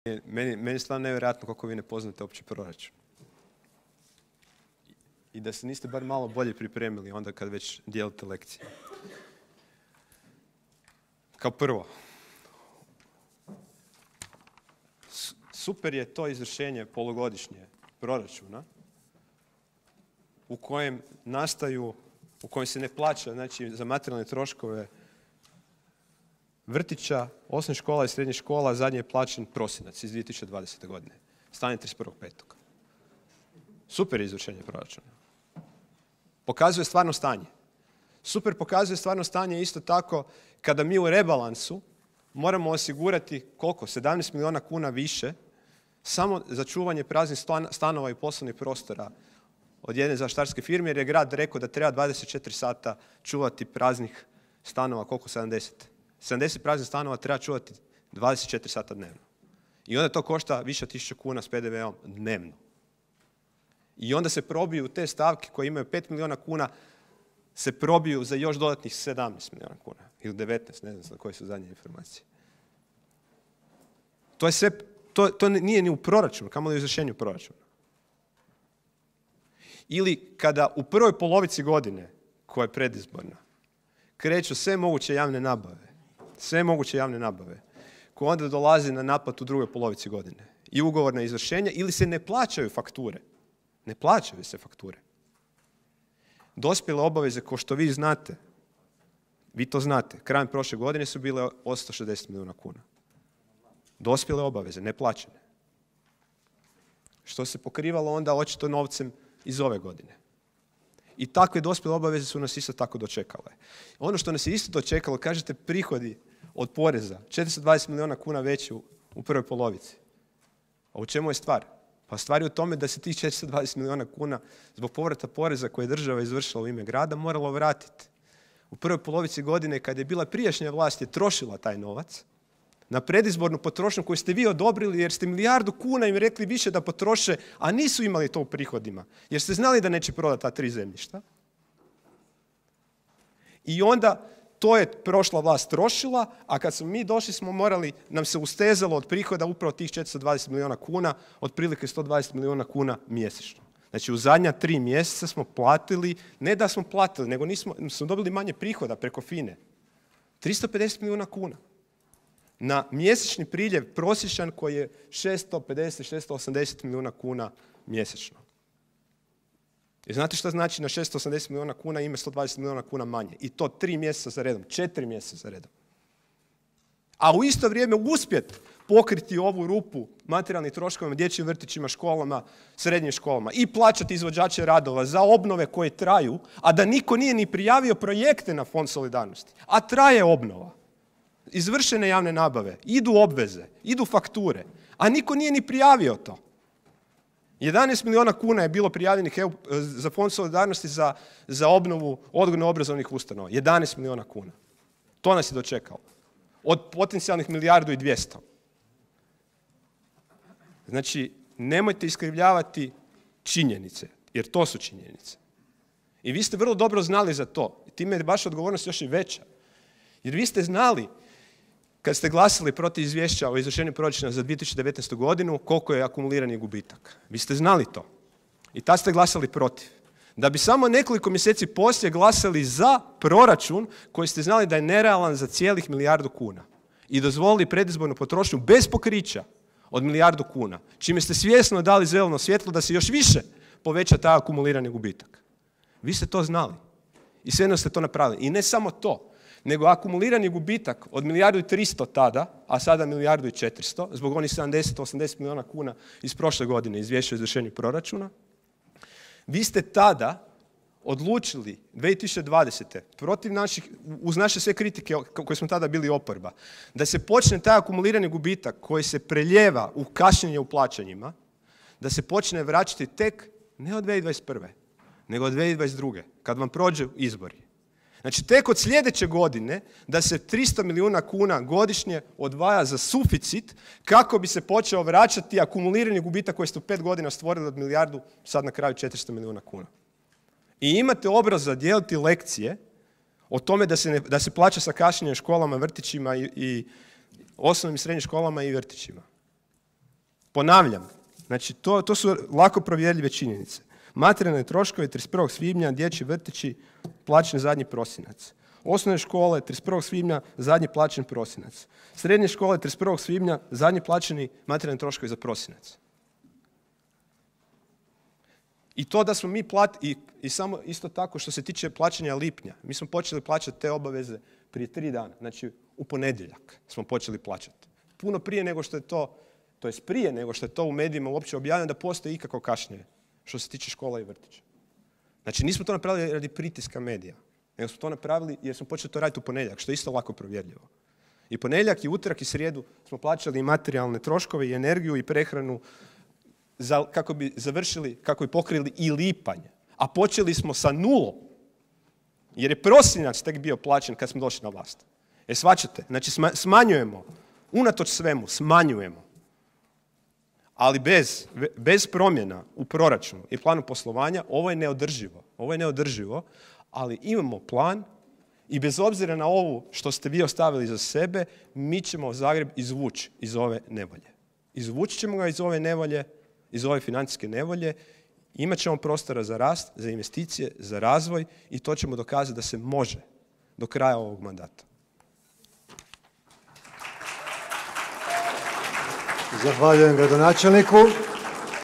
Meni je stvarno nevjerojatno kako vi ne poznate opći proračun. I da se niste bar malo bolje pripremili onda kad već dijelite lekcije. Kao prvo, super je to izvršenje polugodišnje proračuna u kojem se ne plaća, znači, za materijalne troškove vrtića, osnovnih škola i srednjih škola. Zadnji je plaćen prosinac iz 2020. godine. Stanje 31.5. Super je izvršenje proračuna. Pokazuje stvarno stanje. Super pokazuje stvarno stanje isto tako kada mi u rebalansu moramo osigurati koliko? 17 milijuna kuna više samo za čuvanje praznih stanova i poslovnih prostora od jedne zaštitarske firme, jer je grad rekao da treba 24 sata čuvati praznih stanova. Koliko? 70. 70 praznih stanova treba čuvati 24 sata dnevno. I onda to košta više od 1000 kuna s PDV-om dnevno. I onda se probiju te stavke koje imaju 5 milijuna kuna, se probiju za još dodatnih 17 milijuna kuna. Ili 19, ne znam koje su zadnje informacije. To je sve, to nije ni u proračunu, kamoli u izvršenju proračuna. Ili kada u prvoj polovici godine, koja je predizborna, kreću sve moguće javne nabave, koje onda dolazi na naplatu u drugoj polovici godine. I ugovorna izvršenja, ili se ne plaćaju fakture. Ne plaćaju se fakture. Dospjele obaveze, kao što vi znate, vi to znate, krajem prošle godine su bile 860 milijuna kuna. Dospjele obaveze, neplaćene. Što se pokrivalo onda očito novcem iz ove godine. I takve dospjele obaveze su nas isto tako dočekale. Ono što nas je isto dočekalo, kažete prihodi od poreza, 420 milijuna kuna veći u prvoj polovici. A u čemu je stvar? Pa stvar je u tome da se tih 420 milijuna kuna zbog povrata poreza koje je država izvršila u ime grada moralo vratiti. U prvoj polovici godine, kad je bila prijašnja vlast, je trošila taj novac na predizbornu potrošnju koju ste vi odobrili, jer ste 1 milijardu kuna im rekli više da potroše, a nisu imali to u prihodima, jer ste znali da neće prodati ta 3 zemljišta. I onda to je prošla vlast trošila, a kad smo mi došli smo morali, nam se ustezalo od prihoda upravo tih 420 milijuna kuna, otprilike 120 milijuna kuna mjesečno. Znači u zadnja 3 mjeseca smo platili, ne da smo platili, nego smo dobili manje prihoda preko FINE. 350 milijuna kuna. Na mjesečni priljev prosječan koji je 650-680 milijuna kuna mjesečno. I znate što znači na 680 milijuna kuna ima 120 milijuna kuna manje? I to 3 mjeseca za redom, 4 mjeseca za redom. A u isto vrijeme uspjeti pokriti ovu rupu materijalnih troškovima, dječjim vrtićima, školama, srednjim školama i plaćati izvođače radova za obnove koje traju, a da niko nije ni prijavio projekte na Fond solidarnosti. A traje obnova. Izvršene javne nabave, idu obveze, idu fakture, a niko nije ni prijavio to. 11 milijuna kuna je bilo prijavljenih za Fond solidarnosti za obnovu odgojno-obrazovnih ustanova. 11 milijuna kuna. To nas je dočekalo. Od potencijalnih 1,2 milijarde. Znači, nemojte iskrivljavati činjenice, jer to su činjenice. I vi ste vrlo dobro znali za to. I time je vaša odgovornost još i veća. Jer vi ste znali, kad ste glasali protiv izvješća o izvršenju proračuna za 2019. godinu, koliko je akumulirani gubitak. Vi ste znali to. I tad ste glasali protiv. Da bi samo nekoliko mjeseci poslije glasali za proračun koji ste znali da je nerealan za cijelih 1 milijardu kuna. I dozvolili predizbornu potrošnju bez pokrića od 1 milijardu kuna. Čime ste svjesno dali zeleno svjetlo da se još više poveća taj akumulirani gubitak. Vi ste to znali. I svejedno ste to napravili. I ne samo to, nego akumulirani gubitak od 1,3 milijarde tada, a sada 1,4 milijarde, zbog onih 70-80 milijuna kuna iz prošle godine izvješća o izvršenju proračuna, vi ste tada odlučili 2020. protiv uz naše sve kritike koje smo tada bili oporba, da se počne taj akumulirani gubitak koji se preljeva u kašnjenje u plaćanjima, da se počne vraćati tek ne od 2021. nego od 2022. kad vam prođu izbori. Znači, tek od sljedeće godine da se 300 milijuna kuna godišnje odvaja za suficit kako bi se počeo vraćati akumulirani gubitak koji ste u 5 godina stvorili od 1 milijardu, sad na kraju 400 milijuna kuna. I imate obraza dijeliti lekcije o tome da se plaća sa kašnjenjem školama, vrtićima i osnovnim i srednjim školama i vrtićima. Ponavljam, znači to su lako provjerljive činjenice. Materijalne troškovi 31. svibnja, dječji vrtići, plaćen zadnji prosinac. Osnovne škole 31. svibnja, zadnji plaćen prosinac. Srednje škole 31. svibnja, zadnji plaćeni materijalni troškovi za prosinac. I to da smo mi i samo isto tako što se tiče plaćanja lipnja, mi smo počeli plaćati te obaveze prije 3 dana, znači u ponedjeljak smo počeli plaćati. Puno prije nego što je prije nego što je to u medijima uopće objavljeno da postoji ikakvo kašnjenje što se tiče škola i vrtića. Znači nismo to napravili radi pritiska medija, nego smo to napravili jer smo počeli to raditi u ponedjeljak, što je isto lako provjerljivo. I ponedjeljak, i utorak, i srijedu smo plaćali i materijalne troškove, i energiju, i prehranu, kako bi završili, kako bi pokrili i lipanj. A počeli smo sa 0, jer je prosinac tek bio plaćen kad smo došli na vlast. Shvaćate? Znači smanjujemo, unatoč svemu, smanjujemo. Ali bez promjena u proračunu i planu poslovanja, ovo je neodrživo. Ovo je neodrživo, ali imamo plan i bez obzira na ovo što ste vi ostavili za sebe, mi ćemo Zagreb izvući iz ove nevolje. Izvući ćemo ga iz ove nevolje, iz ove financijske nevolje, imat ćemo prostora za rast, za investicije, za razvoj i to ćemo dokazati da se može do kraja ovog mandata. Zahvaljujem gradonačelniku.